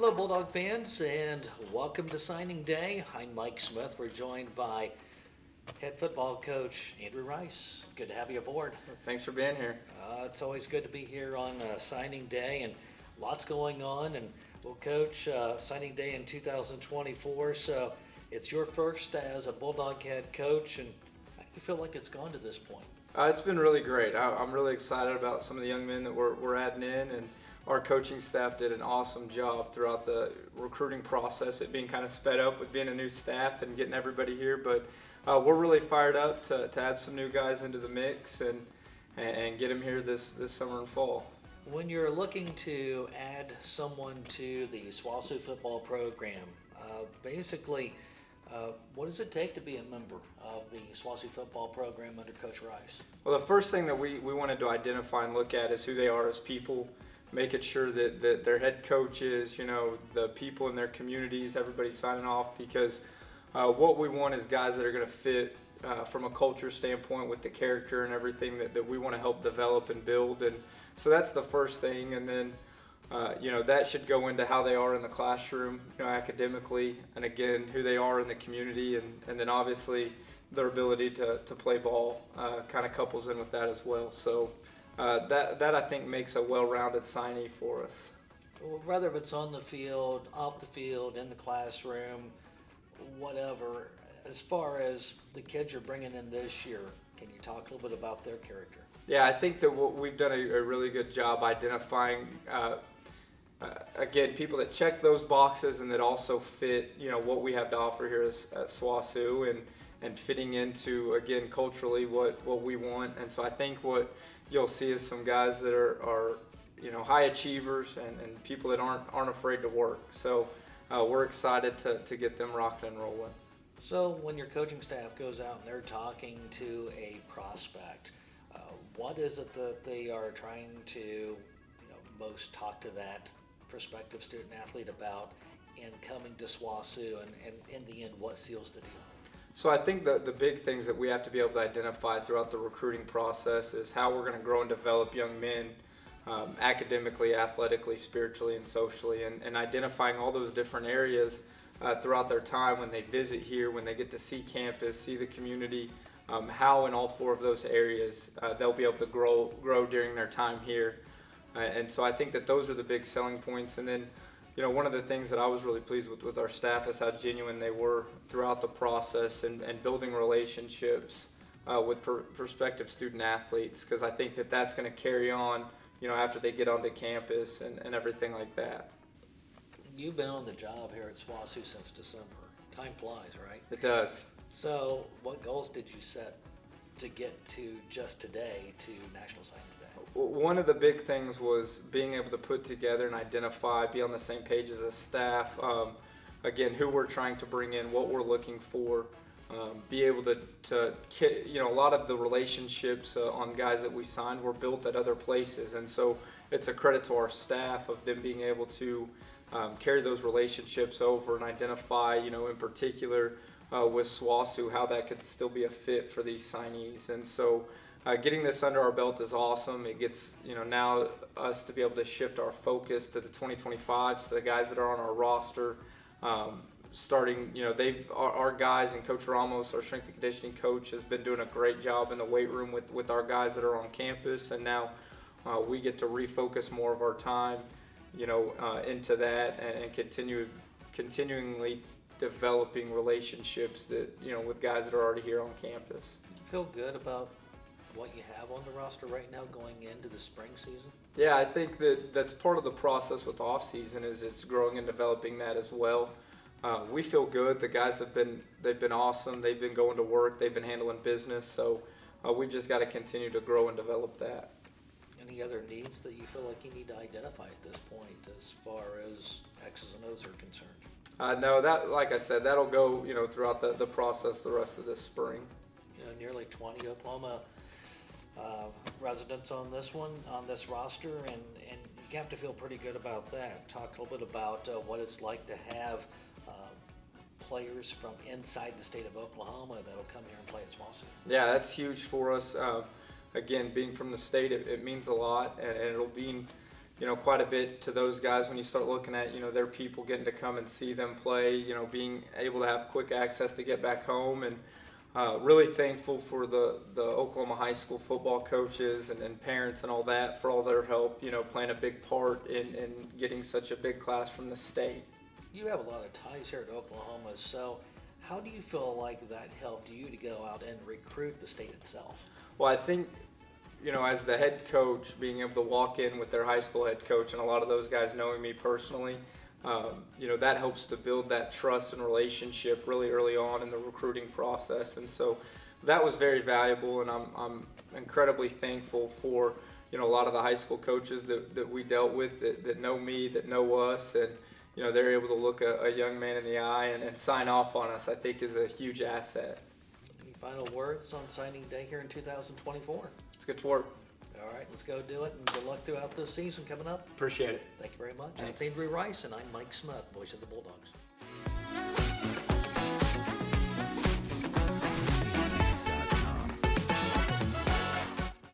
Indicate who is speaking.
Speaker 1: Hello, Bulldog fans, and welcome to signing day. I'm Mike Smith. We're joined by head football coach Andrew Rice. Good to have you aboard.
Speaker 2: Thanks for being here.
Speaker 1: It's always good to be here on signing day, and lots going on. And well, Coach, signing day in 2024, so it's your first as a Bulldog head coach, and how do you feel like it's gone to this point?
Speaker 2: It's been really great. I'm really excited about some of the young men that we're adding in, and our coaching staff did an awesome job throughout the recruiting process, it being kind of sped up with being a new staff and getting everybody here. But we're really fired up to add some new guys into the mix and get them here this summer and fall.
Speaker 1: When you're looking to add someone to the SWOSU football program, basically, what does it take to be a member of the SWOSU football program under Coach Rice?
Speaker 2: Well, the first thing that we wanted to identify and look at is who they are as people, making sure that their head coaches, the people in their communities, everybody's signing off, because what we want is guys that are going to fit from a culture standpoint with the character and everything that we want to help develop and build. And so that's the first thing. And then, that should go into how they are in the classroom, academically, and again, who they are in the community. And then obviously their ability to play ball kind of couples in with that as well. So that I think makes a well-rounded signee for us.
Speaker 1: Well, whether if it's on the field, off the field, in the classroom, whatever, as far as the kids you're bringing in this year, can you talk a little bit about their character?
Speaker 2: Yeah, I think that we've done a really good job identifying, again, people that check those boxes and that also fit, what we have to offer here at SWOSU and fitting into, again, culturally what we want. And so I think what you'll see is some guys that are high achievers and people that aren't afraid to work. So we're excited to get them rocking and rolling.
Speaker 1: So when your coaching staff goes out and they're talking to a prospect, what is it that they are trying to most talk to that prospective student athlete about and coming to SWOSU, and in the end, what seals the deal?
Speaker 2: So I think the big things that we have to be able to identify throughout the recruiting process is how we're going to grow and develop young men academically, athletically, spiritually, and socially, and identifying all those different areas throughout their time when they visit here, when they get to see campus, see the community, how in all four of those areas they'll be able to grow during their time here. And so I think that those are the big selling points. And then one of the things that I was really pleased with our staff is how genuine they were throughout the process and building relationships with prospective student athletes, because I think that that's going to carry on, after they get onto campus and everything like that.
Speaker 1: You've been on the job here at SWOSU since December. Time flies, right?
Speaker 2: It does.
Speaker 1: So what goals did you set to get to just today to National Signing Day?
Speaker 2: One of the big things was being able to put together and identify, be on the same page as a staff, again, who we're trying to bring in, what we're looking for, be able to a lot of the relationships on guys that we signed were built at other places. And so it's a credit to our staff of them being able to carry those relationships over and identify, in particular with SWOSU, how that could still be a fit for these signees. And so getting this under our belt is awesome. It gets, now us to be able to shift our focus to the 2025s, to the guys that are on our roster. Starting, our guys, and Coach Ramos, our strength and conditioning coach, has been doing a great job in the weight room with our guys that are on campus. And now we get to refocus more of our time, into that and continually developing relationships that, with guys that are already here on campus.
Speaker 1: Do you feel good about what you have on the roster right now going into the spring season?
Speaker 2: Yeah, I think that's part of the process with off season is it's growing and developing that as well. We feel good. The guys they've been awesome. They've been going to work. They've been handling business. So we've just got to continue to grow and develop that.
Speaker 1: Any other needs that you feel like you need to identify at this point as far as X's and O's are concerned?
Speaker 2: No, that, like I said, that'll go, throughout the process the rest of this spring.
Speaker 1: Nearly 20 Oklahoma residents on this roster, and you have to feel pretty good about that. Talk a little bit about what it's like to have players from inside the state of Oklahoma that'll come here and play at SWOSU.
Speaker 2: Yeah, that's huge for us. Again, being from the state, it means a lot, and it'll mean, quite a bit to those guys when you start looking at, their people getting to come and see them play, being able to have quick access to get back home. And really thankful for the Oklahoma high school football coaches and parents and all that for all their help, playing a big part in getting such a big class from the state.
Speaker 1: You have a lot of ties here at Oklahoma, so how do you feel like that helped you to go out and recruit the state itself?
Speaker 2: Well, I think, as the head coach, being able to walk in with their high school head coach and a lot of those guys knowing me personally, that helps to build that trust and relationship really early on in the recruiting process. And so that was very valuable, and I'm incredibly thankful for, a lot of the high school coaches that we dealt with that know me, that know us, and, they're able to look a young man in the eye and sign off on us, I think is a huge asset.
Speaker 1: Any final words on signing day here in 2024?
Speaker 2: Let's get to work.
Speaker 1: All right, let's go do it, and good luck throughout this season coming up.
Speaker 2: Appreciate it.
Speaker 1: Thank you very much.
Speaker 2: Thanks.
Speaker 1: That's Andrew Rice, and I'm Mike Smith, voice of the Bulldogs.